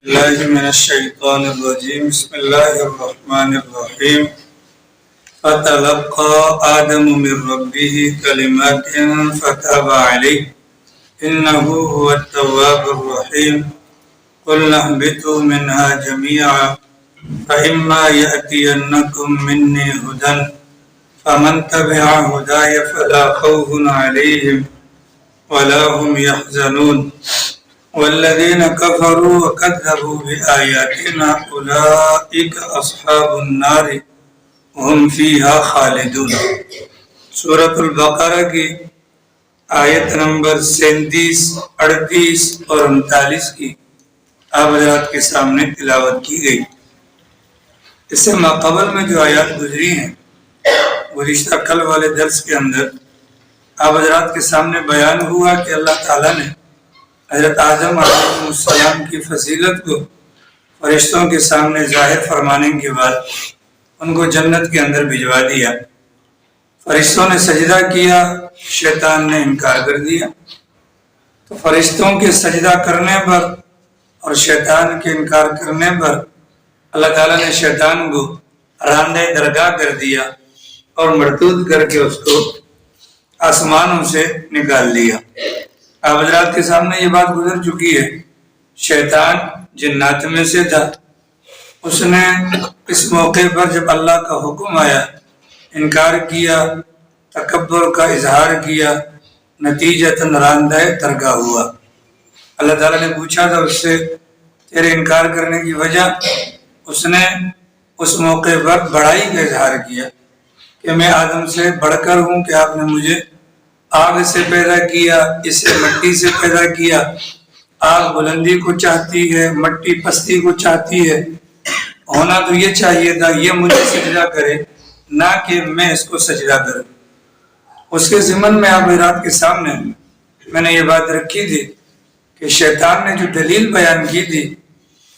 الله من الشيطان الرجيم بسم الله الرحمن الرحيم فتلقى آدم من ربه كلمات فتاب عليه إنه هو التواب الرحيم قلنا اهبطوا منها جميعا فإما يأتينكم مني هدى فمن تبع هداي فلا خوف عليهم ولا هم يحزنون والذين كفروا وكذبوا بآياتنا أولئك أصحاب النار هم فيها خالدون۔ سورۃ البقرہ کی آیت نمبر 37، 38 اور 39 کی آپ حضرات کے سامنے تلاوت کی گئی۔ اس سے ماقبل میں جو آیات گزری ہیں گزشتہ کل والے درس کے اندر آپ حضرات کے سامنے بیان ہوا کہ اللہ تعالیٰ نے حضرت آدم علیہ السلام کی فضیلت کو فرشتوں کے سامنے ظاہر فرمانے کے بعد ان کو جنت کے اندر بھجوا دیا۔ فرشتوں نے سجدہ کیا، شیطان نے انکار کر دیا۔ تو فرشتوں کے سجدہ کرنے پر اور شیطان کے انکار کرنے پر اللہ تعالیٰ نے شیطان کو راندہ درگاہ کر دیا اور مردود کر کے اس کو آسمانوں سے نکال دیا۔ آپ حضرات کے سامنے یہ بات گزر چکی ہے، شیطان جنات میں سے تھا۔ اس نے اس موقع پر جب اللہ کا حکم آیا انکار کیا، تکبر کا اظہار کیا، نتیجتاً راندہ درگاہ ہوا۔ اللہ تعالیٰ نے پوچھا تھا اس سے تیرے انکار کرنے کی وجہ، اس نے اس موقع پر بڑائی کا اظہار کیا کہ میں آدم سے بڑھ کر ہوں، کہ آپ نے مجھے آگ سے پیدا کیا، اسے مٹی سے پیدا کیا۔ آگ بلندی کو چاہتی ہے، مٹی پستی کو چاہتی ہے۔ ہونا تو یہ چاہیے تھا یہ مجھے سجدہ کرے، نہ کہ میں اس کو سجدہ کروں۔ اس کے ضمن میں آپ حضرات کے سامنے میں نے یہ بات رکھی تھی کہ شیطان نے جو دلیل بیان کی تھی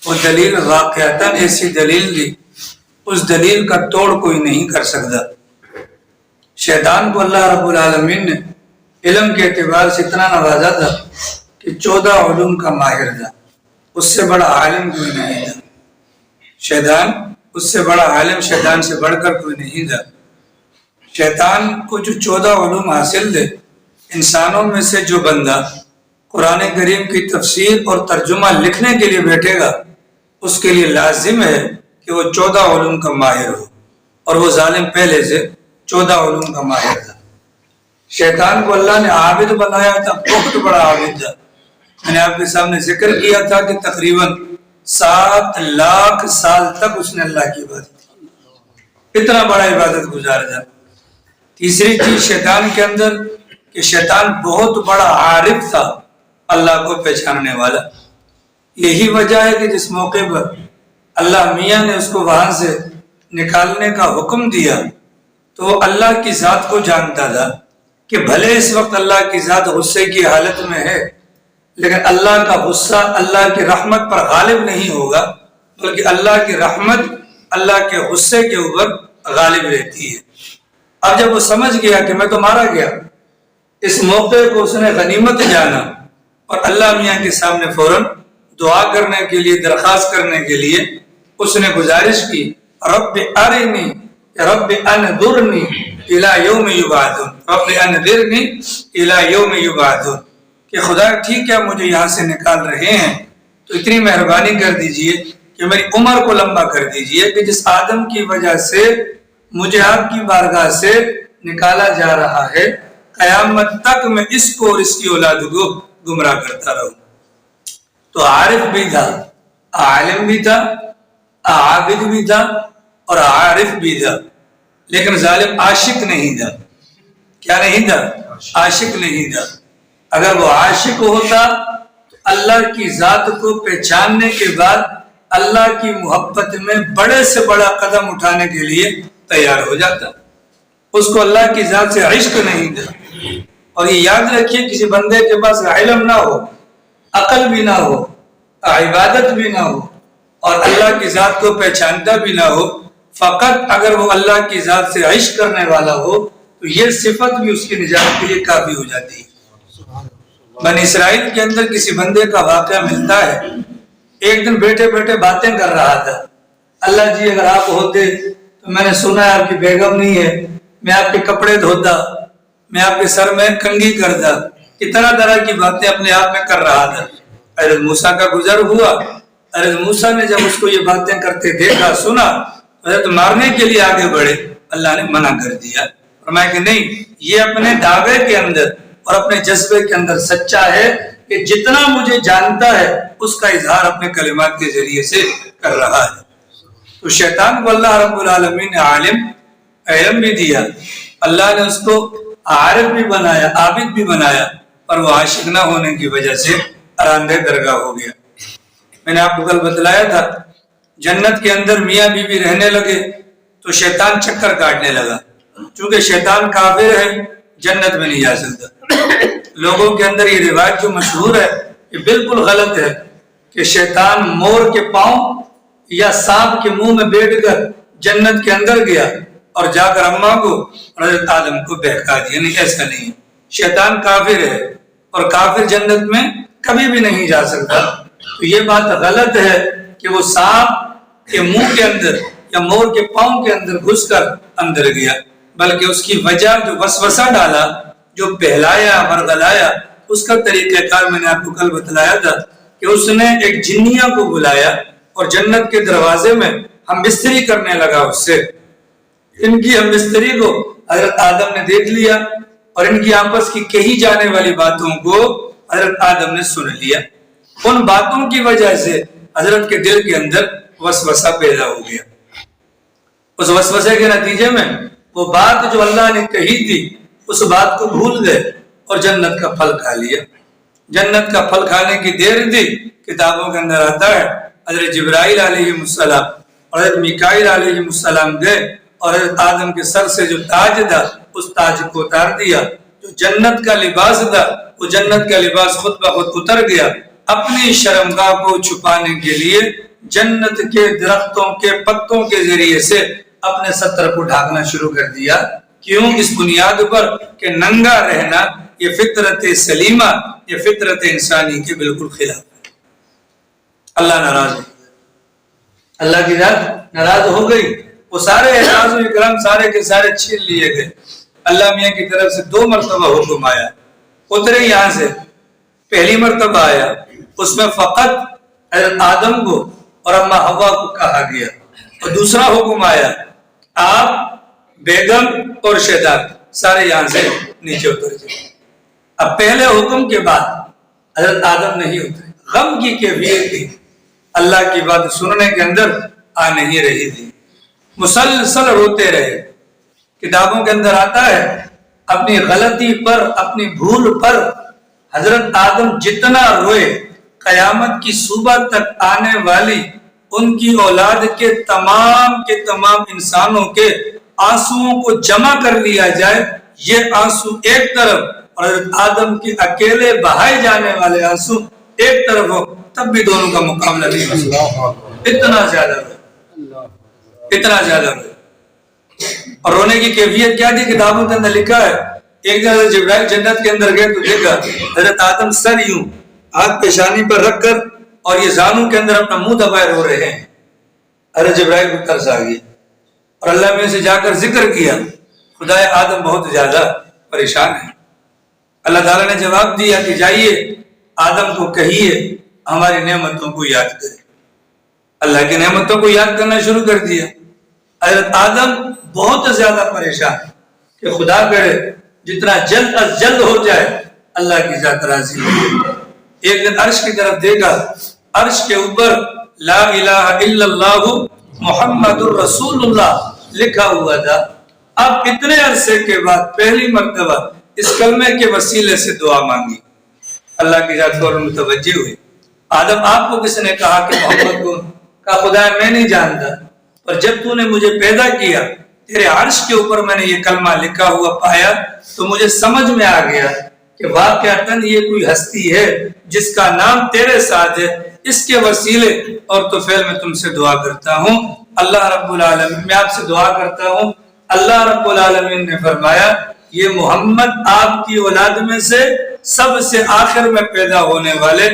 وہ دلیل واقعتاً ایسی دلیل تھی، اس دلیل کا توڑ کوئی نہیں کر سکتا۔ شیطان کو اللہ رب العالمین نے علم کے اعتبار سے اتنا نوازا تھا کہ 14 علوم کا ماہر تھا، اس سے بڑا عالم کوئی نہیں تھا۔ شیطان اس سے بڑا عالم شیطان سے بڑھ کر کوئی نہیں تھا۔ شیطان کو جو 14 علوم حاصل تھے، انسانوں میں سے جو بندہ قرآن کریم کی تفسیر اور ترجمہ لکھنے کے لیے بیٹھے گا اس کے لیے لازم ہے کہ وہ 14 علوم کا ماہر ہو، اور وہ ظالم پہلے سے 14 علوم کا ماہر تھا۔ شیطان کو اللہ نے عابد بنایا تھا، بہت بڑا عابد تھا۔ میں نے آپ کے سامنے ذکر کیا تھا کہ تقریباً 7 لاکھ سال تک اس نے اللہ کی عبادت کی، اتنا بڑا عبادت گزار تھا۔ تیسری چیز شیطان کے اندر کہ شیطان بہت بڑا عارف تھا، اللہ کو پہچاننے والا۔ یہی وجہ ہے کہ جس موقع پر اللہ میاں نے اس کو وہاں سے نکالنے کا حکم دیا تو وہ اللہ کی ذات کو جانتا تھا کہ بھلے اس وقت اللہ کی ذات غصے کی حالت میں ہے، لیکن اللہ کا غصہ اللہ کی رحمت پر غالب نہیں ہوگا، بلکہ اللہ کی رحمت اللہ کے غصے کے اوپر غالب رہتی ہے۔ اب جب وہ سمجھ گیا کہ میں تو مارا گیا، اس موقع کو اس نے غنیمت جانا اور اللہ میاں کے سامنے فوراً دعا کرنے کے لیے، درخواست کرنے کے لیے اس نے گزارش کی، رب ارنی رب انظرنی الی یوم یبعثون، رب انظرنی الی یوم یبعثون، کہ خدا ٹھیک ہے مجھے یہاں سے نکال رہے ہیں تو اتنی مہربانی کر دیجئے کہ میری عمر کو لمبا کر دیجئے کہ جس آدم کی وجہ سے مجھے آپ کی بارگاہ سے نکالا جا رہا ہے، قیامت تک میں اس کو اور اس کی اولاد کو گمراہ کرتا رہوں۔ تو عارف بھی تھا، عالم بھی تھا، عابد بھی تھا اور عارف بھی تھا، لیکن ظالم عاشق نہیں تھا۔ کیا نہیں تھا؟ عاشق نہیں تھا۔ اگر وہ عاشق ہوتا تو اللہ کی ذات کو پہچاننے کے بعد اللہ کی محبت میں بڑے سے بڑا قدم اٹھانے کے لیے تیار ہو جاتا۔ اس کو اللہ کی ذات سے عشق نہیں تھا۔ اور یہ یاد رکھیے، کسی بندے کے پاس علم نہ ہو، عقل بھی نہ ہو، عبادت بھی نہ ہو اور اللہ کی ذات کو پہچانتا بھی نہ ہو، فقط اگر وہ اللہ کی ذات سے عشق کرنے والا ہو تو یہ صفت بھی اس کی نجات کے لیے کافی ہو جاتی ہے۔ بنی اسرائیل کے اندر کسی بندے کا واقعہ ملتا ہے، ایک دن بیٹھے بیٹھے باتیں کر رہا تھا، اللہ جی اگر آپ ہوتے تو میں نے سنا ہے آپ کی بیگم نہیں ہے، میں آپ کے کپڑے دھوتا، میں آپ کے سر میں کنگھی کرتا، طرح طرح کی باتیں اپنے آپ میں کر رہا تھا۔ حضرت موسیٰ کا گزر ہوا، حضرت موسیٰ نے جب اس کو یہ باتیں کرتے دیکھا سنا، حضرت مارنے کے لیے آگے بڑھے، اللہ نے منع کر دیا، فرمایا کہ نہیں، یہ اپنے دعوے کے اندر اور اپنے جذبے کے اندر سچا ہے کہ جتنا مجھے جانتا ہے اس کا اظہار اپنے کلمات کے ذریعے سے کر رہا ہے۔ تو شیطان کو اللہ رب العالمین نے علم بھی دیا، اللہ نے اس کو عارف بھی بنایا، عابد بھی بنایا، پر وہ عاشق نہ ہونے کی وجہ سے اراندہ درگاہ ہو گیا۔ میں نے آپ کو کل بتلایا تھا، جنت کے اندر میاں بیوی رہنے لگے تو شیطان چکر کاٹنے لگا، چونکہ شیطان کافر ہے جنت میں نہیں جا سکتا۔ لوگوں کے اندر یہ روایت جو مشہور ہے یہ بالکل غلط ہے کہ شیطان مور کے پاؤں یا سانپ کے منہ میں بیٹھ کر جنت کے اندر گیا اور جا کر اماں کو اور حضرت آدم کو بہکا دیا، نہیں، ایسا نہیں۔ شیطان کافر ہے اور کافر جنت میں کبھی بھی نہیں جا سکتا۔ تو یہ بات غلط ہے کہ وہ سانپ کے منہ کے اندر یا مور کے پاؤں کے اندر گھس کر اندر گیا، بلکہ اس کی وجہ جو وسوسہ ڈالا، جو بہلایا ورغلایا، اس کا طریقہ کار میں نے آپ کو کل بتلایا تھا کہ اس نے ایک جنیہ کو بلایا اور جنت کے دروازے میں ہم بستری کرنے لگا اس سے۔ ان کی ہم بستری کو حضرت آدم نے دیکھ لیا اور ان کی آپس کی کہی جانے والی باتوں کو حضرت آدم نے سن لیا۔ ان باتوں کی وجہ سے حضرت کے دل کے اندر وسوسہ پیدا ہو گیا۔ اس وسوسے کے نتیجے میں وہ بات جو اللہ نے کہی تھی اس بات کو بھول گئے اور جنت کا پھل کھا لیا۔ جنت کا پھل کھانے کی دیر تھی، کتابوں کے اندر آتا ہے حضرت جبرائیل علیہ السلام اور حضرت میکائیل علیہ السلام گئے اور حضرت آدم کے سر سے جو تاج تھا اس تاج کو اتار دیا۔ جو جنت کا لباس تھا وہ جنت کا لباس خود بخود اتر گیا۔ اپنی شرمگاہ کو چھپانے کے لیے جنت کے درختوں کے پتوں کے ذریعے سے اپنے ستر کو ڈھانکنا شروع کر دیا۔ کیوں؟ اس بنیاد پر کہ ننگا رہنا یہ فطرت سلیمہ، یہ فطرت انسانی کے بالکل خلاف ہے۔ اللہ ناراض ہو گیا، اللہ کی ذات ناراض ہو گئی، وہ سارے اعزاز و اکرام سارے کے سارے چھین لیے گئے۔ اللہ میاں کی طرف سے 2 مرتبہ حکم آیا، اترے یہاں سے۔ پہلی مرتبہ آیا، اس میں فقط حضرت آدم کو اور اماں حوا کو کہا گیا، اور دوسرا حکم آیا، آپ، بیگم اور شیطان سارے یہاں سے نیچے اتر جائے۔ اب پہلے حکم کے بعد حضرت آدم نہیں اترے، غم کی کیفیت تھی، اللہ کی بات سننے کے اندر آ نہیں رہی تھی، مسلسل روتے رہے۔ کتابوں کے اندر آتا ہے اپنی غلطی پر، اپنی بھول پر حضرت آدم جتنا روئے، قیامت کی صبح تک آنے والی ان کی اولاد کے تمام انسانوں کے آنسوؤں کو جمع کر لیا جائے، یہ آنسو ایک طرف اور حضرت آدم کے اکیلے بہائے جانے والے آنسو ایک طرف ہو، تب بھی دونوں کا مقابلہ نہیں ہو سکتا۔ اتنا زیادہ روئے، اتنا زیادہ روئے۔ اور رونے کی کیفیت کیا تھی؟ کتابوں کے اندر لکھا ہے ایک دن حضرت جبرائیل جنت کے اندر گئے تو دیکھا حضرت آدم سر یوں ہاتھ پیشانی پر رکھ کر اور یہ زانوں کے اندر اپنا منہ دبائے رو رہے ہیں۔ حضرت جبرائیل کو ترس آ گئی اور اللہ میں سے جا کر ذکر کیا، خدائے آدم بہت زیادہ پریشان ہے۔ اللہ تعالیٰ نے جواب دیا کہ جائیے آدم کو کہیے ہماری نعمتوں کو یاد کرے۔ اللہ کی نعمتوں کو یاد کرنا شروع کر دیا۔ حضرت آدم بہت زیادہ پریشان ہے کہ خدا کرے جتنا جلد از جلد ہو جائے اللہ کی ذات راضی ہو۔ ایک دن عرش کی طرف دیکھا، عرش کے اوپر لا الہ الا اللہ محمد الرسول اللہ لکھا ہوا تھا۔ اب اتنے عرصے کے بعد پہلی مرتبہ اس کلمے کے وسیلے سے دعا مانگی، اللہ کی ذات فوراً متوجہ ہوئی۔ آدم آپ کو کس نے کہا کہ محمد کو؟ کہا خدا میں نہیں جانتا، اور جب تو نے مجھے پیدا کیا تیرے عرش کے اوپر میں نے یہ کلمہ لکھا ہوا پایا تو مجھے سمجھ میں آ گیا کہ واقعتاً یہ کوئی ہستی ہے جس کا نام تیرے ساتھ ہے، اس کے وسیلے اور توفیل میں تم سے دعا کرتا ہوں۔ اللہ رب العالمین، میں آپ سے دعا کرتا ہوں، اللہ رب العالمین نے فرمایا یہ محمد آپ کی اولاد میں سے سب سے آخر میں پیدا ہونے والے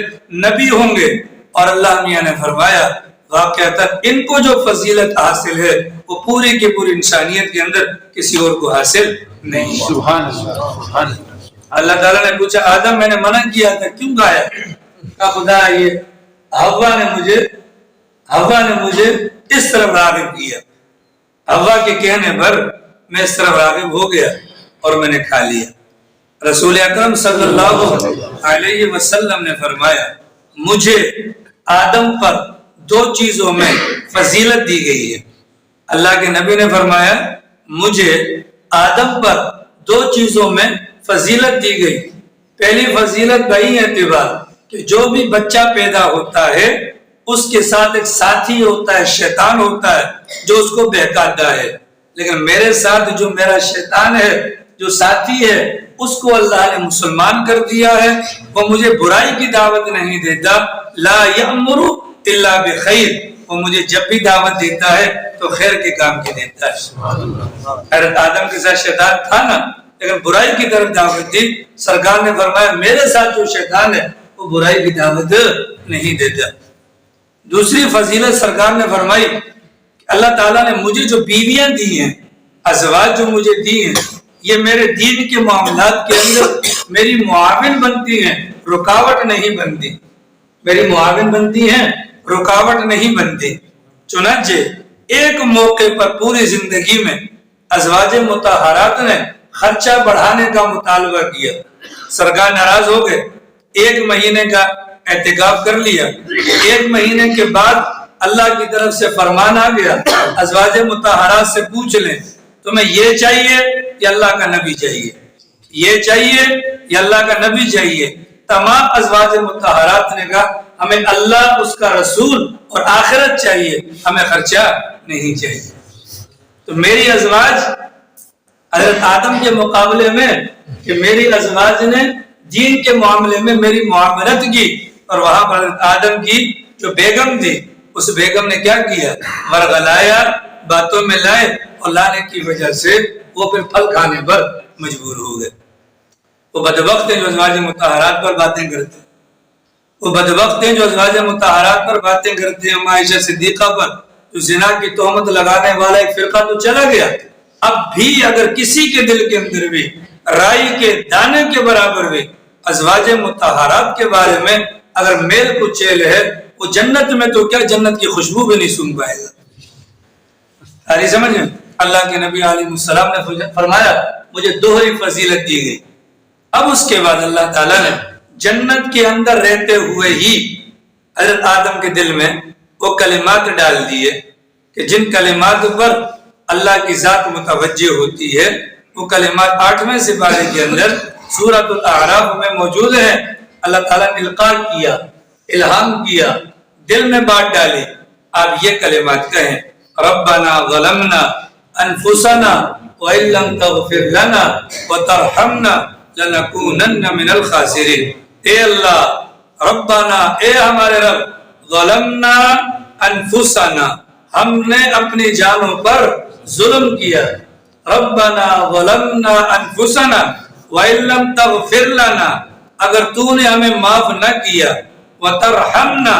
نبی ہوں گے، اور اللہ میاں نے فرمایا واقعتا ان کو جو فضیلت حاصل ہے وہ پوری کی پوری انسانیت کے اندر کسی اور کو حاصل نہیں. سبحان اللہ. اللہ تعالیٰ نے پوچھا آدم میں نے منع کیا تھا کیوں کھایا؟ کہا خدا یہ حوا نے مجھے اس طرف راغب کیا، حوا کے کہنے پر میں اس طرف راغب ہو گیا اور میں نے کھا لیا. رسول اکرم صلی اللہ علیہ وسلم نے فرمایا مجھے آدم پر 2 چیزوں میں فضیلت دی گئی ہے. اللہ کے نبی نے فرمایا مجھے آدم پر 2 چیزوں میں فضیلت دی گئی. پہلی فضیلت بہی اعتبار کہ جو بھی بچہ پیدا ہوتا ہے اس کے ساتھ ایک ساتھی ہوتا ہے، شیطان ہوتا ہے جو اس کو بہکاتا ہے، لیکن میرے ساتھ جو میرا شیطان ہے، جو ساتھی ہے، اس کو اللہ نے مسلمان کر دیا ہے. وہ مجھے برائی کی دعوت نہیں دیتا، لا یأمر الا بخیر، وہ مجھے جب بھی دعوت دیتا ہے تو خیر کے کام کی دیتا ہے. حضرت آدم کے ساتھ شیطان تھا نا، لیکن برائی کی طرف دعوت دی. سرکار نے فرمایا میرے ساتھ جو شیطان ہے وہ برائی کی دعوت نہیں دیتا. دوسری فضیلت سرکار نے فرمائی اللہ تعالیٰ نے مجھے جو بیویاں دی ہیں، ازواج جو مجھے دی ہیں، یہ میرے دین کے معاملات کے اندر میری معاون بنتی ہیں، رکاوٹ نہیں بنتی. میری معاون بنتی ہیں، رکاوٹ نہیں بنتی. چنانچہ ایک موقع پر پوری زندگی میں ازواج مطہرات نے خرچہ بڑھانے کا مطالبہ کیا. سرکار ناراض ہو گئے، 1 مہینے کا اعتکاف کر لیا. 1 مہینے کے بعد اللہ کی طرف سے فرمان آ گیا ازواج مطہرات سے پوچھ لیں تمہیں یہ چاہیے یا اللہ کا نبی چاہیے، یہ چاہیے یا اللہ کا نبی چاہیے. تمام ازواج مطہرات نے کہا ہمیں اللہ، اس کا رسول اور آخرت چاہیے، ہمیں خرچہ نہیں چاہیے. تو میری ازواج حضرت آدم کے مقابلے میں کہ میری ازواج نے دین کے معاملے میں میری معاملت کی، اور وہاں پر حضرت آدم کی جو بیگم تھی اس بیگم نے کیا کیا، ورغلایا، باتوں میں لائے، اور لانے کی وجہ سے وہ پھر پھل کھانے پر مجبور ہو گئے. وہ بدبخت ہیں جو ازواج مطہرات پر باتیں کرتے ہیں، وہ بدبخت ہیں جو ازواج مطہرات پر باتیں کرتے ہیں. عائشہ صدیقہ پر جو زنا کی تہمت لگانے والا ایک فرقہ تو چلا گیا، اب بھی اگر کسی کے دل کے اندر بھی رائی کے دانے کے برابر بھی ازواج مطہرات کے بارے میں اگر میل کچیل ہے، وہ جنت میں تو کیا جنت کی خوشبو بھی نہیں سن پائے گا. ساری سمجھ میں اللہ کے نبی علیہ السلام نے فرمایا مجھے 2 فضیلت دی گئی. اب اس کے بعد اللہ تعالیٰ نے جنت کے اندر رہتے ہوئے ہی حضرت آدم کے دل میں وہ کلمات ڈال دیے کہ جن کلمات پر اللہ کی ذات متوجہ ہوتی ہے. وہ کلمات 8ویں سپارے کے اندر سورۃ الاعراف میں موجود ہے. اللہ تعالیٰ نے القاء کیا، الہام کیا، دل میں بات ڈالی. آپ یہ کلمات کہیں ربنا ظلمنا انفسنا وان لم تغفر لنا وترحمنا لنکونن من الخاسرین. اے اللہ، ربنا، اے ہمارے رب، ظلمنا انفسنا، ہم نے اپنی جانوں پر ظلم کیا. ربنا ظلمنا انفسنا وان لم تغفر لنا، اگر تو نے ہمیں معاف نہ کیا، وترحمنا،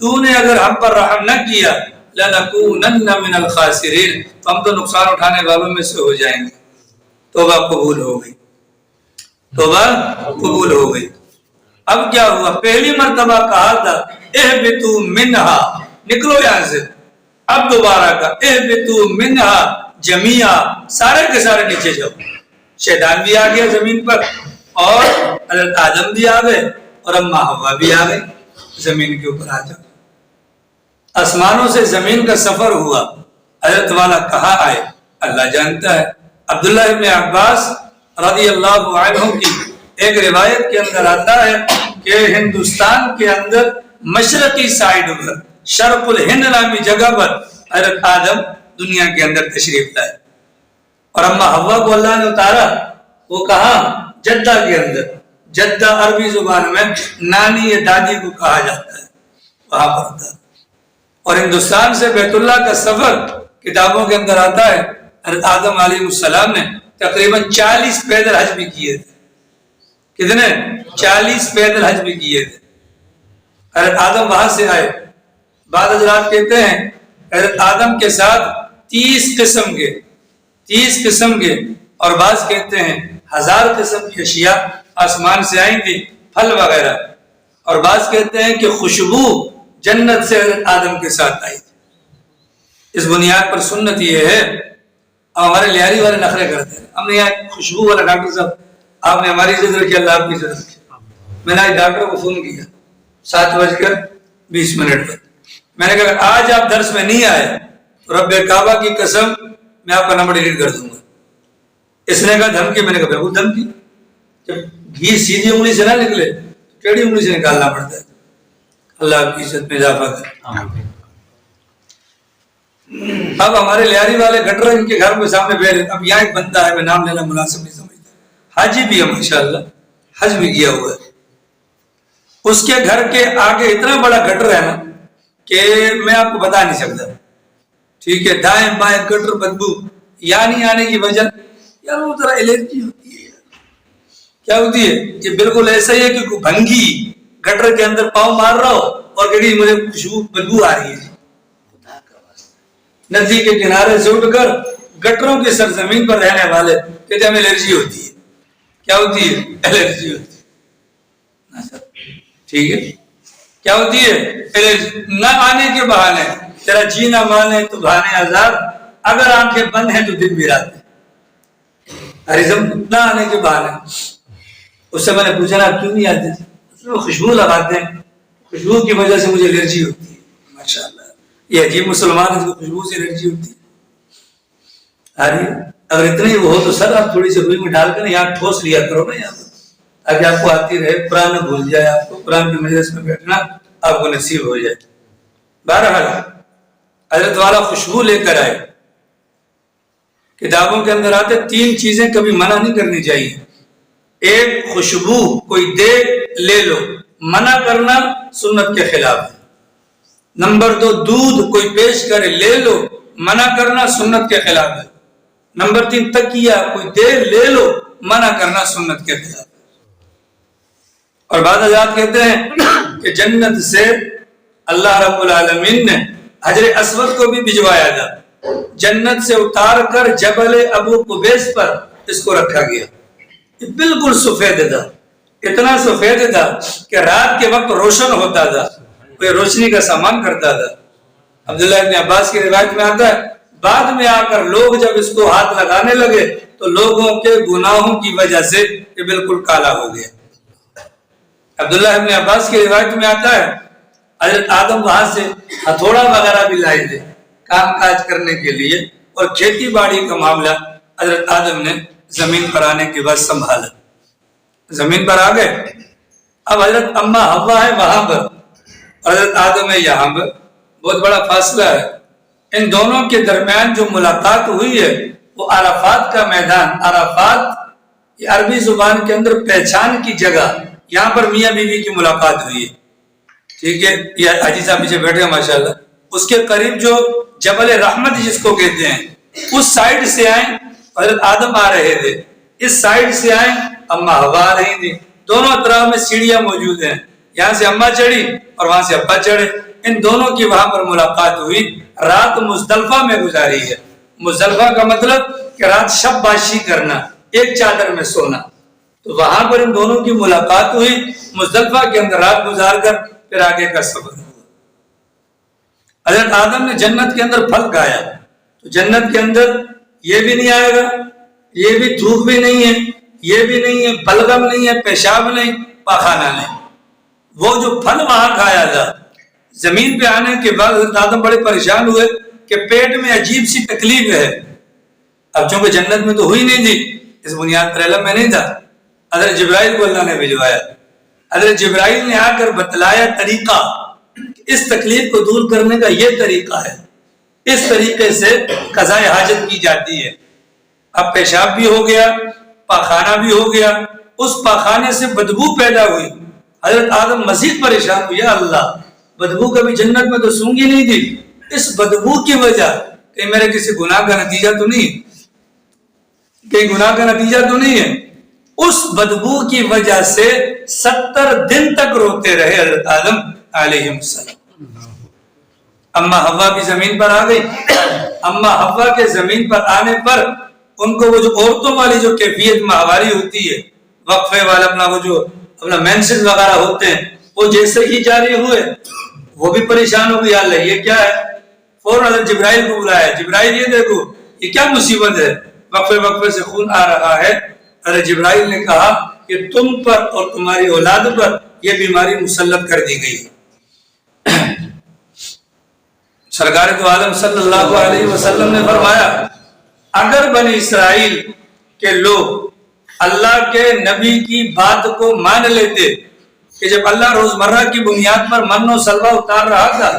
تو نے اگر ہم پر رحم نہ کیا، لنکونن من الخاسرین، تو ہم تو نقصان اٹھانے والوں میں سے ہو جائیں گے. توبہ قبول ہو گئی، توبہ قبول ہو گئی. اب کیا ہوا؟ پہلی مرتبہ کہا تھا اہبتوا منہا، نکلو یہاں سے. اب دوبارہ کہا اہبتوا منہا جمیعا، سارے کے سارے نیچے جاؤ. شیطان بھی آ گیا زمین پر، اور حضرت آدم بھی آ گئے، اور اماں حوا بھی آ گئی. زمین کے اوپر آ جاؤ. آسمانوں سے زمین کا سفر ہوا. حضرت والا کہاں آئے اللہ جانتا ہے. عبداللہ ابن عباس رضی اللہ عنہ کی ایک روایت کے اندر آتا ہے کہ ہندوستان کے اندر مشرقی سائیڈ پر شرق الہند نامی جگہ پر حضرت آدم دنیا کے اندر تشریف لائے، اور اماں حوا کو اللہ نے اتارا. وہ کہاں؟ جدہ کے اندر. جدہ عربی زبان میں نانی یا دادی کو کہا جاتا ہے، وہاں پر تھا. اور ہندوستان سے بیت اللہ کا سفر کتابوں کے اندر آتا ہے. حضرت آدم علیہ السلام نے تقریباً 40 پیدل حج بھی کیے تھے. کتنے؟ 40 پیدل حج بھی کیے تھے. حضرت آدم وہاں سے آئے. بعض حضرات کہتے ہیں حضرت آدم کے ساتھ 30 قسم کے اور بعض کہتے ہیں 1000 قسم کی اشیاء آسمان سے آئی تھی، پھل وغیرہ. اور بعض کہتے ہیں کہ خوشبو جنت سے حضرت آدم کے ساتھ آئی تھی. اس بنیاد پر سنت یہ ہے، اب ہمارے لیاری والے نخرے کرتے ہیں. ہم نے یہاں خوشبو والا ڈاکٹر صاحب، آپ نے ہماری عزت رکھی، اللہ آپ کی عزت رکھی. میں نے آج ڈاکٹر کو فون کیا 7:20 پر. میں نے کہا آج آپ درس میں نہیں آئے تو رب کعبہ کی قسم میں آپ کا نمبر ڈیلیٹ کر دوں گا. اس نے کہا دھمکی. میں نے کہا بالکل دھمکی. جب گھی سیدھی انگلی سے نہ نکلے تو ٹیڑھی انگلی سے نکالنا پڑتا ہے. اللہ آپ کی عزت میں اضافہ کرے. اب ہمارے لیاری والے گٹر ان کے گھر میں سامنے بیٹھے. اب یہاں ایک بندہ ہے، میں نام لینا مناسب نہیں سمجھتا، حاجی بھی ہے ماشاءاللہ، حج بھی کیا ہوا ہے. اس کے گھر کے آگے اتنا بڑا گٹر ہے نا کہ میں آپ کو بتا نہیں سکتا. ٹھیک ہے، دائیں بائیں گٹر، بدبو یعنی آنے کی وجہ یار وہ ذرا الرجی ہوتی ہے. کیا ہوتی ہے؟ یہ بالکل ایسا ہی ہے کہ کوئی بھنگی گٹر کے اندر پاؤں مار رہا ہو اور کہ مجھے خوشبو بدبو آ رہی ہے. ندی کے کنارے سے اٹھ کر گٹروں کی سرزمین پر رہنے والے کہتے ہمیں الرجی ہوتی ہے. کیا ہوتی ہے؟ الرجی ہوتی ہے. ٹھیک ہے، کیا ہوتی ہے؟ نہ آنے کے بہانے، تیرا جی نہ مانے تو بہانے آزاد، اگر آنکھیں بند ہیں تو دن بھی رات ہے. نہ آنے کے بہانے. اس سے میں نے پوچھا نا کیوں نہیں آتے؟ خوشبو لگاتے ہیں، خوشبو کی وجہ سے مجھے الرجی ہوتی ہے. ماشاءاللہ یہ عجیب مسلمان ہے جو خوشبو سے الرجی ہوتی ہے. اگر اتنا ہی وہ ہو تو سر آپ تھوڑی سی روئی میں ڈال کر یہاں ٹھوس لیا کرو نا یہاں پر، تاکہ آپ کو آتی رہے، قرآن نہ بھول جائے، آپ کو قرآن کی مجلس میں بیٹھنا آپ کو نصیب ہو جائے. بہرحال حضرت والا خوشبو لے کر آئے. کتابوں کے اندر آتے 3 چیزیں کبھی منع نہیں کرنی چاہیے. ایک خوشبو کوئی دے لے لو، منع کرنا سنت کے خلاف ہے. نمبر 2 دودھ کوئی پیش کرے لے لو، منع کرنا سنت کے خلاف ہے. نمبر 3 تکیہ کوئی دے لے لو، منع کرنا سنت کے خلاف ہے. اور بعض حضرات کہتے ہیں کہ جنت سے اللہ رب العالمین نے حجر اسود کو بھی بھجوایا تھا. جنت سے اتار کر جبل ابو قبیس پر اس کو رکھا گیا. یہ بالکل سفید تھا، اتنا سفید تھا کہ رات کے وقت روشن ہوتا تھا، کوئی روشنی کا سامان کرتا تھا. عبداللہ ابن عباس کی روایت میں آتا ہے بعد میں آ کر لوگ جب اس کو ہاتھ لگانے لگے تو لوگوں کے گناہوں کی وجہ سے یہ بالکل کالا ہو گیا. عبداللہ ابن عباس کی روایت میں آتا ہے حضرت آدم وہاں سے ہتھوڑا وغیرہ بھی لائے تھے کام کاج کرنے کے لیے، اور کھیتی باڑی کا معاملہ حضرت آدم نے زمین پر آنے کے بعد سنبھالا. زمین پر آ گئے. اب حضرت اما حوا ہے وہاں پر، حضرت آدم ہے یہاں پر. بہت بڑا فاصلہ ہے. ان دونوں کے درمیان جو ملاقات ہوئی ہے وہ عرفات کا میدان. عرفات یہ عربی زبان کے اندر پہچان کی جگہ، یہاں پر میاں بیوی کی ملاقات ہوئی ہے. ٹھیک ہے، یہ حاجی صاحب پیچھے بیٹھے ہیں ماشاءاللہ. اس کے قریب جو جبل رحمت جس کو کہتے ہیں، اس سائیڈ سے آئیں حضرت آدم آ رہے تھے، اس سائیڈ سے آئیں اما حوا آ رہی تھی. دونوں اطراف میں سیڑھیاں موجود ہیں، یہاں سے اما چڑھی اور وہاں سے ابا چڑھے. ان دونوں کی وہاں پر ملاقات ہوئی. رات مزدلفہ میں گزاری ہے. مزدلفہ کا مطلب کہ رات شب باشی کرنا، ایک چادر میں سونا. تو وہاں پر ان دونوں کی ملاقات ہوئی. مزدلفہ کے اندر رات گزار کر پھر آگے کا سفر ہوا. حضرت آدم نے جنت کے اندر پھل کھایا تو جنت کے اندر یہ بھی نہیں آئے گا، یہ بھی تھوک بھی نہیں ہے، یہ بھی نہیں ہے، بلغم نہیں ہے، پیشاب نہیں، پاخانہ نہیں. وہ جو پھل وہاں کھایا تھا، زمین پہ آنے کے بعد حضرت آدم بڑے پریشان ہوئے کہ پیٹ میں عجیب سی تکلیف ہے. اب چونکہ جنت میں تو ہوئی نہیں تھی، اس بنیاد پر علم میں نہیں تھا. حضرت جبرائیل کو اللہ نے بھجوایا. حضرت جبرائیل نے آ کر بتلایا طریقہ، اس تکلیف کو دور کرنے کا یہ طریقہ ہے، اس طریقے سے قضاء حاجت کی جاتی ہے. اب پیشاب بھی ہو گیا، پاخانہ بھی ہو گیا. اس پاخانے سے بدبو پیدا ہوئی. حضرت آدم مزید پریشان ہوئی، یا اللہ بدبو کبھی جنت میں تو سونگی نہیں تھی، اس بدبو کی وجہ کہیں میرے کسی گناہ کا نتیجہ تو نہیں، کہیں گناہ کا نتیجہ تو نہیں ہے. اس بدبو کی وجہ سے 70 دن تک روتے رہے حضرت آدم علیہ السلام. اما حوا بھی زمین پر آ گئی. اما حوا کے زمین پر آنے پر ان کو وہ جو عورتوں والی جو کیفیت ماہواری ہوتی ہے, وقفے والا اپنا وہ جو اپنا مینسز وغیرہ ہوتے ہیں, وہ جیسے ہی جاری ہوئے وہ بھی پریشان ہو گئی, اللہ یہ کیا ہے. فوراً حضرت جبرائیل کو بلایا, جبرائیل یہ دیکھو یہ کیا مصیبت ہے, وقفے وقفے سے خون آ رہا ہے. حضرت جبرائیل نے کہا کہ تم پر اور تمہاری اولاد پر یہ بیماری مسلط کر دی گئی. سرکار دو عالم صلی اللہ علیہ وسلم نے فرمایا اگر بنی اسرائیل کے لوگ اللہ کے نبی کی بات کو مان لیتے کہ جب اللہ روزمرہ کی بنیاد پر من و سلوہ اتار رہا تھا,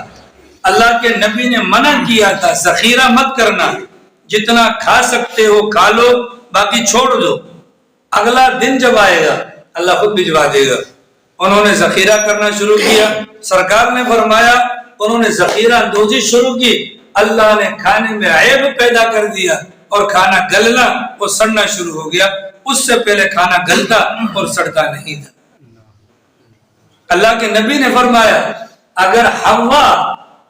اللہ کے نبی نے منع کیا تھا ذخیرہ مت کرنا, جتنا کھا سکتے ہو کھا لو باقی چھوڑ دو, اگلا دن جب آئے گا اللہ خود بھجوا دے گا. انہوں نے ذخیرہ کرنا شروع کیا. سرکار نے فرمایا انہوں نے ذخیرہ اندوزی شروع کی, اللہ نے کھانے میں عیب پیدا کر دیا اور کھانا گلنا اور سڑنا شروع ہو گیا. اس سے پہلے کھانا گلتا اور سڑتا نہیں تھا. اللہ کے نبی نے فرمایا اگر حوا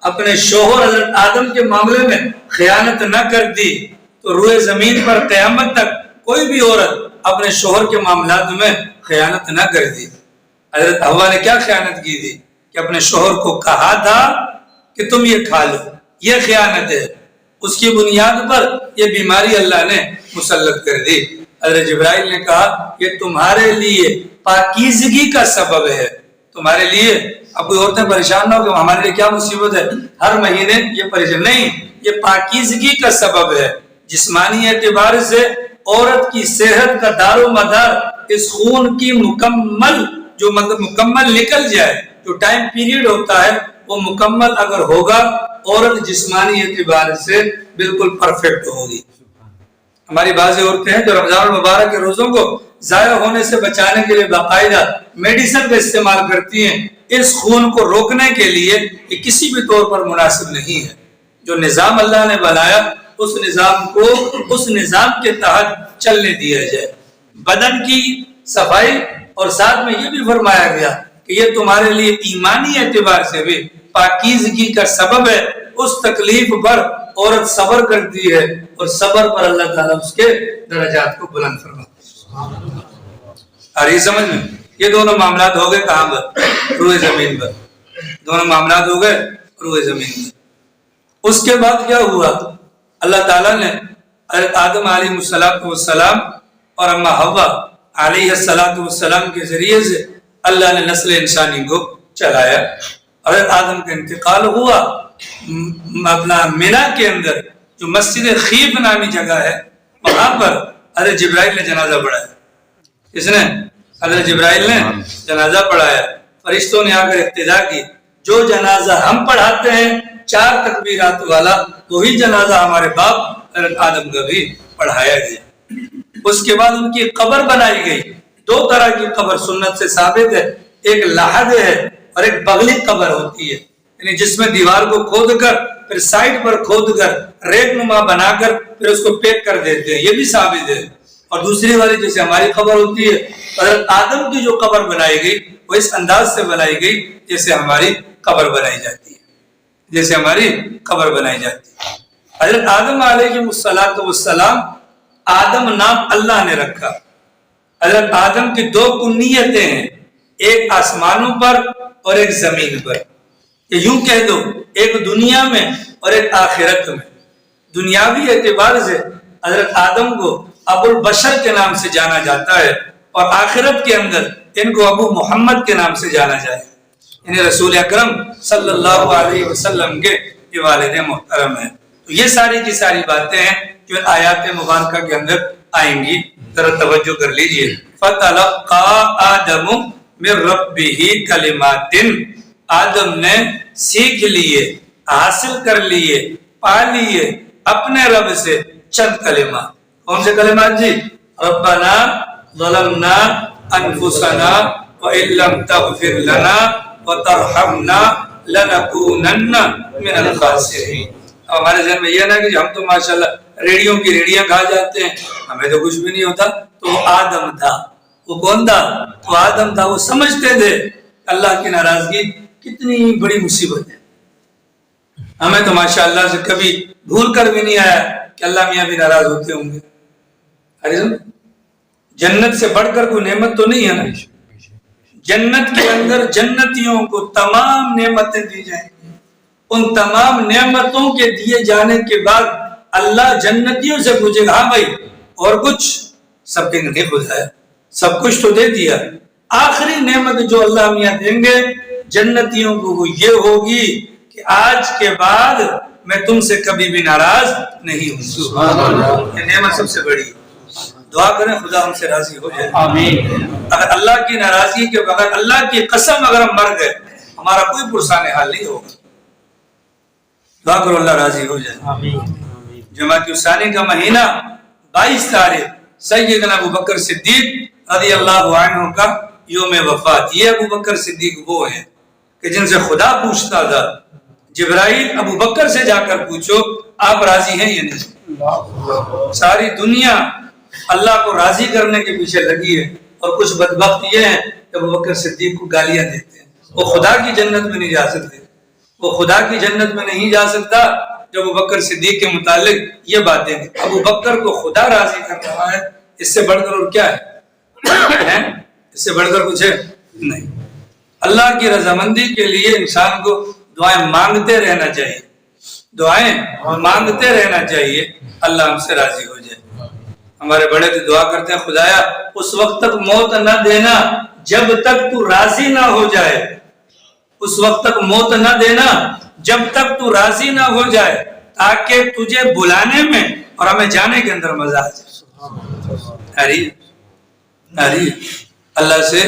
اپنے شوہر حضرت آدم کے معاملے میں خیانت نہ کرتی تو روئے زمین پر قیامت تک کوئی بھی عورت اپنے شوہر کے معاملات میں خیانت نہ کرتی. حضرت حوا نے کیا خیانت کی تھی کہ اپنے شوہر کو کہا تھا کہ تم یہ کھا لو, یہ خیانت ہے. اس کی بنیاد پر یہ بیماری اللہ نے مسلط کر دی. حضرت جبرائیل نے کہا یہ تمہارے لیے پاکیزگی کا سبب ہے, تمہارے لیے. اب کوئی عورتیں پریشان نہ ہو کہ ہمارے لیے کیا مصیبت ہے, ہر مہینے یہ پریشان نہیں, یہ پاکیزگی کا سبب ہے. جسمانی اعتبار سے عورت کی صحت کا دار و مدار اس خون کی مکمل نکل جائے, جو ٹائم پیریڈ ہوتا ہے وہ مکمل اگر ہوگا, عورت جسمانی اعتبار سے بالکل پرفیکٹ ہوگی. ہماری بعض عورتیں ہیں جو رمضان المبارک کے روزوں کو ضائع ہونے سے بچانے کے لیے باقاعدہ میڈیسن کا استعمال کرتی ہیں. اس خون کو روکنے کے لیے یہ کسی بھی طور پر مناسب نہیں ہے. جو نظام اللہ نے بنایا اس نظام کو اس نظام کے تحت چلنے دیا جائے. بدن کی صفائی اور ساتھ میں یہ بھی فرمایا گیا کہ یہ تمہارے لیے ایمانی اعتبار سے بھی پاکیزگی کا سبب ہے. اس تکلیف پر عورت صبر کرتی ہے اور صبر پر اللہ تعالیٰ اس کے درجات کو بلند فرماتا ہے. اور یہ سمجھ میں یہ دونوں معاملات ہو گئے کہاں پر, روئے زمین پر. دونوں معاملات ہو گئے روئے زمین پر. اس کے بعد کیا ہوا, اللہ تعالیٰ نے حضرت آدم علیہ السلام اور اما حوا علیہ السلام کے ذریعے سے اللہ نے نسل انسانی کو چلایا. حضرت آدم کا انتقال ہوا. اپنا مینا کے اندر جو مسجد خیف نامی جگہ ہے وہاں پر حضرت جبرائیل نے جنازہ پڑھایا. کس نے؟ حضرت جبرائیل نے جنازہ پڑھایا. فرشتوں نے آ کر اقتدا کی, جو جنازہ ہم پڑھاتے ہیں 4 تکبیرات والا وہی جنازہ ہمارے باپ حضرت آدم کا بھی پڑھایا گیا. اس کے بعد ان کی قبر بنائی گئی. 2 طرح کی قبر سنت سے ثابت ہے, ایک لحد ہے اور ایک بغلی قبر ہوتی ہے, یعنی جس میں دیوار کو کھود کر پھر سائڈ پر کھود کر ریت نما بنا کر پھر اس کو پیک کر دیتے ہیں, یہ بھی ثابت ہے. اور دوسری والی جیسے ہماری قبر ہوتی ہے, حضرت آدم کی جو قبر بنائی گئی وہ اس انداز سے بنائی گئی جیسے ہماری قبر بنائی جاتی ہے, جیسے ہماری قبر بنائی جاتی ہے. حضرت آدم علیہ السلام, آدم نام اللہ نے رکھا. حضرت آدم کی 2 کنیتیں ہیں, ایک آسمانوں پر اور ایک زمین پر. یوں کہہ دو ایک دنیا میں اور ایک آخرت میں. دنیاوی اعتبار سے حضرت آدم کو ابو البشر کے نام سے جانا جاتا ہے اور آخرت کے اندر ان کو ابو محمد کے نام سے جانا جائے, یعنی رسول اکرم صلی اللہ علیہ وسلم کے یہ والد محترم ہیں. تو یہ ساری کی ساری باتیں ہیں جو آیات مبارکہ کے اندر آئیں گی, ذرا توجہ کر لیجئے. فَتَلَقَّى آدَمُ مِن رَبِّهِ كَلِمَاتٍ, آدم نے سیکھ لیے, حاصل کر لیے, پا لیے اپنے رب سے چند کلمات. کون سے کلمات جی؟ ربنا ظلمنا انفسنا وَإِن لَّمْ تَغْفِرْ لَنَا وَتَرْحَمْنَا لَنَكُونَنَّ مِنَ الْخَاسِرِينَ. ہمارے ذہن میں یہ نا کہ ہم تو ماشاءاللہ ریڑیوں کی ریڑیاں کھا جاتے ہیں, ہمیں تو کچھ بھی نہیں ہوتا. تو وہ آدم تھا. وہ کون تھا؟ وہ آدم تھا. وہ سمجھتے تھے اللہ کی ناراضگی کتنی بڑی مصیبت ہے. ہمیں تو ماشاءاللہ سے کبھی بھول کر بھی نہیں آیا کہ اللہ میاں بھی ناراض ہوتے ہوں گے. جنت سے بڑھ کر کوئی نعمت تو نہیں ہے نا. جنت کے اندر جنتیوں کو تمام نعمتیں دی جائیں گی. ان تمام نعمتوں کے دیے جانے کے بعد اللہ جنتیوں سے پوچھے گا ہاں بھائی اور کچھ؟ سب کے نہیں خدا ہے, سب کچھ تو دے دیا. آخری نعمت جو اللہ میاں دیں گے جنتیوں کو وہ یہ ہوگی کہ آج کے بعد میں تم سے کبھی بھی ناراض نہیں ہوں. یہ نعمت سب سے بڑی ہے. دعا کریں خدا ہم سے راضی ہو جائے. اگر اللہ کی ناراضی کے بغیر, اللہ کی قسم اگر ہم مر گئے, ہمارا کوئی پرسان حال نہیں ہوگا. دعا کرو اللہ راضی ہو جائے. جماعت ثانی کا مہینہ 22 تاریخ سیدنا ابو بکر صدیق رضی اللہ عنہ کا یوم وفات. یہ ابو بکر صدیق وہ ہیں کہ جن سے خدا پوچھتا تھا جبرائیل ابو بکر سے جا کر پوچھو آپ راضی ہیں یا نہیں. ساری دنیا اللہ کو راضی کرنے کے پیچھے لگی ہے, اور کچھ بدبخت یہ ہیں کہ ابو بکر صدیق کو گالیاں دیتے ہیں. وہ خدا کی جنت میں نہیں جا سکتے. وہ خدا کی جنت میں نہیں جا سکتا جو ابو بکر صدیق کے متعلق یہ باتیں ہیں. ابو بکر کو خدا راضی کر رہا ہے, اس سے بڑھ کر اور کیا ہے؟ اس سے بڑھ کر کچھ ہے نہیں. اللہ کی رضامندی کے لیے انسان کو دعائیں مانگتے رہنا چاہیے. دعائیں مانگتے رہنا چاہیے, اللہ ہم سے راضی ہو جائے. ہمارے بڑے تو دعا کرتے ہیں خدایا اس وقت تک موت نہ دینا جب تک تو راضی نہ ہو جائے. اس وقت تک موت نہ دینا جب تک تو راضی نہ ہو جائے, تاکہ تجھے بلانے میں اور ہمیں جانے کے اندر مزہ آ جائے. اللہ سے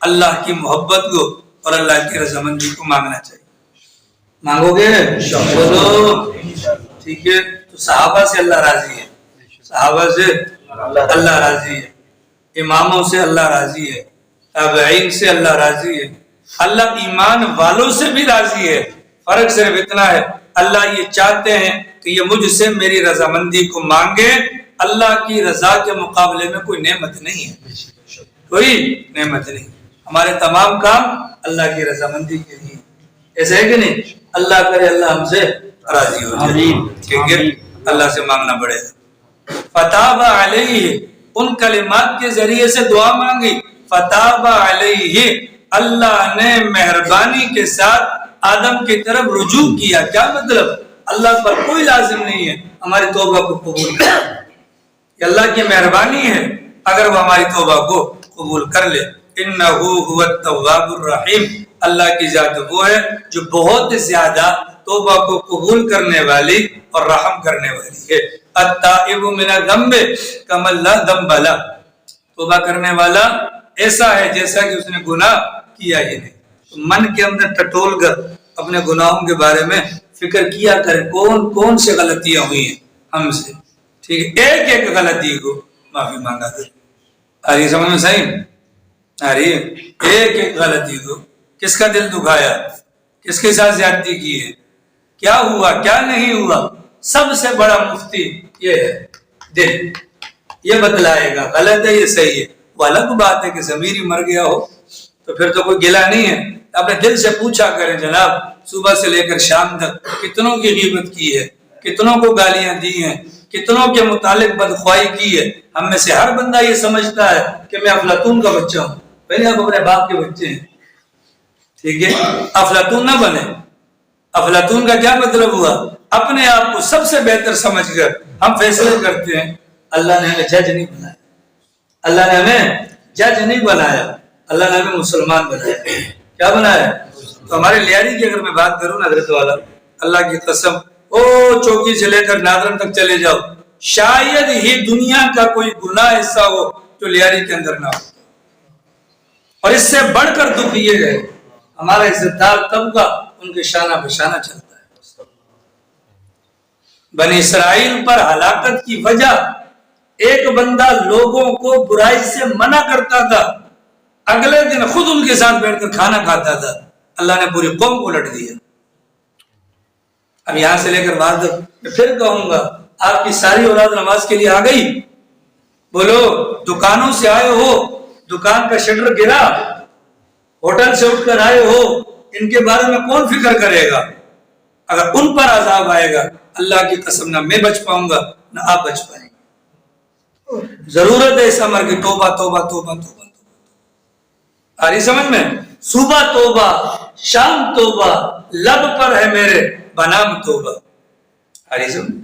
اللہ کی محبت کو اور اللہ کی رضامندی کو مانگنا چاہیے. مانگو گے بولو ٹھیک ہے. تو صحابہ سے اللہ راضی ہے, صحابہ سے اللہ راضی ہے, اماموں سے اللہ راضی ہے, تابعین سے اللہ راضی ہے, اللہ ایمان والوں سے بھی راضی ہے. فرق صرف اتنا ہے اللہ یہ چاہتے ہیں کہ یہ مجھ سے میری رضامندی کو مانگے. اللہ کی رضا کے مقابلے میں کوئی نعمت نہیں ہے, کوئی نعمت نہیں. ہمارے تمام کام اللہ کی رضامندی کے لیے. ایسا ہے کہ نہیں؟ اللہ کرے اللہ ہم سے راضی ہو جائے. ٹھیک ہے, اللہ سے مانگنا پڑے گا. فتاب علیہ, ان کلمات کے ذریعے سے دعا مانگی. فتاب علیہ, اللہ نے مہربانی کے ساتھ آدم کی طرف رجوع کیا. کیا مطلب؟ اللہ پر کوئی لازم نہیں ہے ہماری توبہ کو قبول کرے. یہ اللہ کی مہربانی ہے اگر وہ ہماری توبہ کو قبول کر لے. انہ هو التواب الرحیم, اللہ کی ذات وہ ہے جو بہت زیادہ توبہ کو قبول کرنے والی اور رحم کرنے والی ہے. التائب من الذنب کمن لا ذنب له, توبہ کرنے والا ایسا ہے جیسا کہ اس نے گناہ کیا ہی نہیں. من کے اندر ٹٹول کر اپنے گناہوں کے بارے میں فکر کیا کرے, کون کون سے غلطیاں ہوئی ہیں ہم سے. ٹھیک ہے, ایک ایک غلطی کو معافی مانگا کرے. آ رہی سمجھ میں صحیح آ رہی ہے؟ ایک ایک غلطی کو, کس کا دل دکھایا, کس کے ساتھ زیادتی کی ہے, کیا ہوا کیا نہیں ہوا, سب سے بڑا مفتی یہ ہے دل. یہ بتلائے گا غلط ہے یہ صحیح ہے. وہ الگ بات ہے کہ ضمیر ہی مر گیا ہو تو پھر تو کوئی گلہ نہیں ہے. اپنے دل سے پوچھا کریں جناب صبح سے لے کر شام تک کتنوں کی غیبت کی ہے, کتنوں کو گالیاں دی ہیں, کتنوں کے متعلق بدخواہی کی ہے. ہم میں سے ہر بندہ یہ سمجھتا ہے کہ میں افلاطون کا بچہ ہوں. پہلے آپ اپنے باپ کے بچے ہیں. ٹھیک ہے, افلاطون نہ بنے. افلاطون کا کیا مطلب ہوا؟ اپنے آپ کو سب سے بہتر سمجھ کر ہم فیصلے کرتے ہیں. اللہ نے ہمیں جج نہیں بنایا, اللہ نے ہمیں جج نہیں بنایا, اللہ نے ہمیں مسلمان بنایا. کیا بنایا؟ تو ہمارے لیاری کی اگر میں بات کروں نا حضرت والا, اللہ کی قسم او چوکی سے لے کر نادرن تک چلے جاؤ, شاید ہی دنیا کا کوئی گناہ ایسا ہو جو لیاری کے اندر نہ ہو. اور اس سے بڑھ کر دکھ یہ ہے ہمارا عزت دار طبقہ ان کے شانہ بشانہ چلتا ہے. بنی اسرائیل پر ہلاکت کی وجہ ایک بندہ لوگوں کو برائی سے منع کرتا تھا, اگلے دن خود ان کے ساتھ بیٹھ کر کھانا کھاتا تھا. اللہ نے پوری قوم کو الٹ دیا. اب یہاں سے لے کر باہر تک میں پھر کہوں گا, آپ کی ساری اولاد نماز کے لیے آ گئی؟ بولو. دکانوں سے آئے ہو, دکان کا شٹر گرا, ہوٹل سے اٹھ کر آئے ہو, ان کے بارے میں کون فکر کرے گا؟ اگر ان پر عذاب آئے گا اللہ کی قسم نہ میں بچ پاؤں گا نہ آپ بچ پائیں گے۔ ضرورت ہے اس امر کی توبہ توبہ توبہ توبہ توبہ۔ آ رہی سمجھ میں؟ صبح توبہ شام توبہ لب پر ہے میرے بنام توبہ۔ آ رہی سمجھ؟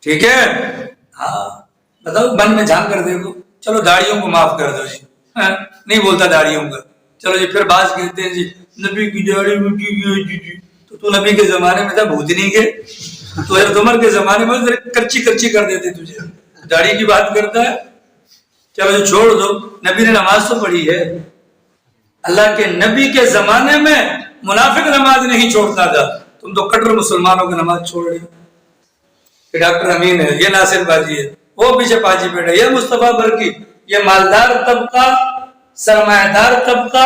ٹھیک ہے؟ ہاں بتاؤ من میں جھانک کر دیکھو، چلو داڑھیوں کو معاف کر دو جی، نہیں بولتا داڑھیوں کا، چلو جی پھر بعض کہتے ہیں جی نبی کی داڑھی مٹی گئی، تو نبی کے زمانے میں تھا بھوتنی کے، تو حضرت عمر کے زمانے میں کرچی کرچی کر دیتے تجھے، داڑھی کی بات کرتا ہے؟ چلو جی چھوڑ دو، نبی نے نماز تو پڑھی ہے، اللہ کے نبی کے زمانے میں منافق نماز نہیں چھوڑتا تھا، تم تو کٹر مسلمانوں کی نماز چھوڑ رہے ہو۔ یہ ڈاکٹر امین ہے، یہ ناصر باجی ہے، وہ پیچھے پاجی بیٹھا، یہ مصطفیٰ برکی، یہ مالدار طبقہ، سرمایہ دار طبقہ،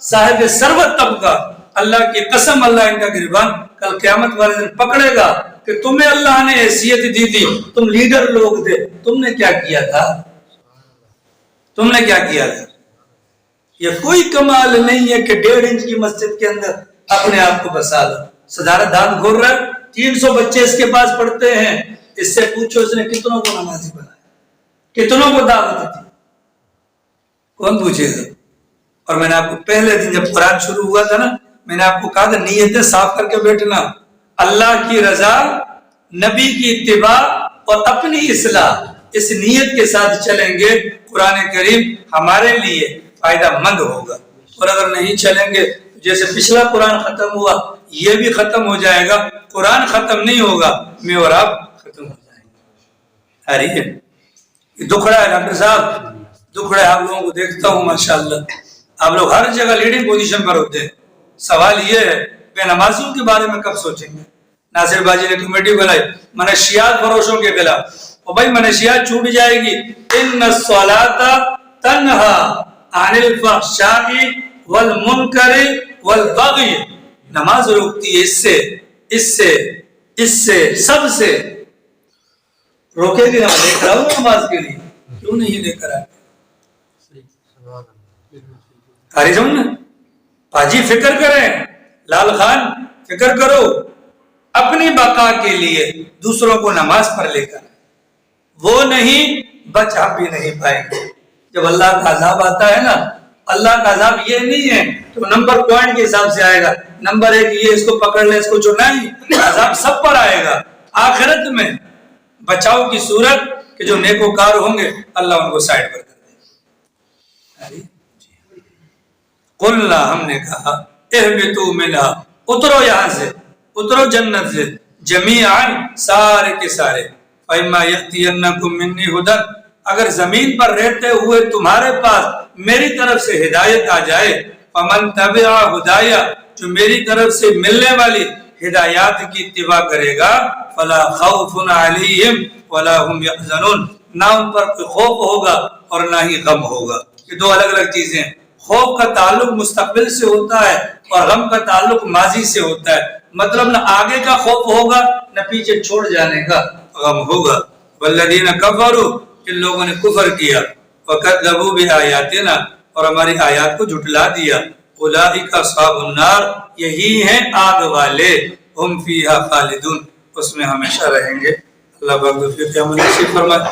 صاحب ثروت طبقہ، اللہ کی قسم اللہ ان کا گریبان کل قیامت والے دن پکڑے گا کہ تمہیں اللہ نے حیثیت دی تھی، تم لیڈر لوگ تھے، تم نے کیا کیا تھا؟ تم نے کیا کیا تھا؟ یہ کوئی کمال نہیں ہے کہ 1.5 انچ کی مسجد کے اندر اپنے آپ کو بسا لو۔ صدارت دان گھور رہا ہے، 300 بچے اس کے پاس پڑھتے ہیں، اس سے پوچھو اس نے کتنوں کو نمازی بنایا، کتنوں کو دعوت دی؟ کون پوچھے گا؟ اور میں نے آپ کو پہلے دن جب قرآن شروع ہوا تھا نا، میں نے آپ کو کہا تھا نیتیں صاف کر کے بیٹھنا، اللہ کی رضا، نبی کی اتباع اور اپنی اصلاح، اس نیت کے ساتھ چلیں گے قرآن کریم ہمارے لیے فائدہ مند ہوگا۔ اور اگر نہیں چلیں گے جیسے پچھلا قرآن ختم ہوا یہ بھی ختم ہو جائے گا، قرآن ختم نہیں ہوگا، میں اور آپ ختم ہو جائیں گے۔ ارے یہ دکھڑا ہے ڈاکٹر صاحب، دکھڑا ہے، آپ لوگوں کو دیکھتا ہوں ماشاءاللہ آپ لوگ ہر جگہ لیڈنگ پوزیشن پر ہوتے ہیں۔ سوال یہ ہے بے نمازیوں کے بارے میں کب سوچیں گے؟ ناصر باجی نے کمیٹی بنائی منشیات فروشوں کے خلاف، اور بھائی منشیات چھوٹ جائے گی، ان الصلاۃ تنہا عن الفحشاء والمنکر والبغی، نماز روکتی ہے اس سے سب سے، روکے گی؟ نہ لے کر آؤ نماز کے لیے، کیوں نہیں لے کر آئے؟ ہاری سمجھ پاجی فکر کریں، لال خان فکر کرو، اپنی بقا کے لیے دوسروں کو نماز پر لے کر، وہ نہیں بچ ہم بھی نہیں پائیں گے۔ جب اللہ کا عذاب آتا ہے نا، اللہ کا عذاب یہ نہیں ہے تو نمبر پوائنٹ کے حساب سے آئے گا، نمبر 1 یہ اس کو پکڑ لے اس کو جو، نہیں، عذاب سب پر آئے گا۔ آخرت میں بچاؤ کی صورت کہ جو نیکوکار ہوں گے اللہ ان کو سائڈ پر کر دے گا۔ قلنا، ہم نے کہا، اہبطوا منہا، اترو یہاں سے، اترو جنت سے، جمیعا، سارے کے سارے، فإما یأتینکم منی ھدی، اگر زمین پر رہتے ہوئے تمہارے پاس میری طرف سے ہدایت آ جائے، فمن تبع ھدایا، جو میری طرف سے ملنے والی ہدایات کی اتباع کرے گا، فلا خوف علیہم ولا هم یحزنون، نہ ان پر کوئی خوف ہوگا اور نہ ہی غم ہوگا۔ یہ دو الگ الگ چیزیں ہیں، خوف کا تعلق مستقبل سے ہوتا ہے اور غم کا تعلق ماضی سے ہوتا ہے، مطلب نہ آگے کا خوف ہوگا نہ پیچھے چھوڑ جانے کا غم ہوگا۔ والذین کفروا، جن لوگوں نے کفر کیا، وکذبوا بآیاتنا، اور ہماری آیات کو جھٹلا دیا، اولئک اصحاب النار، یہی ہیں آگ والے، ہم فیہا خالدون، اس میں ہمیشہ رہیں گے۔ اللہ پاک توفیق عمل نصیب فرمائے۔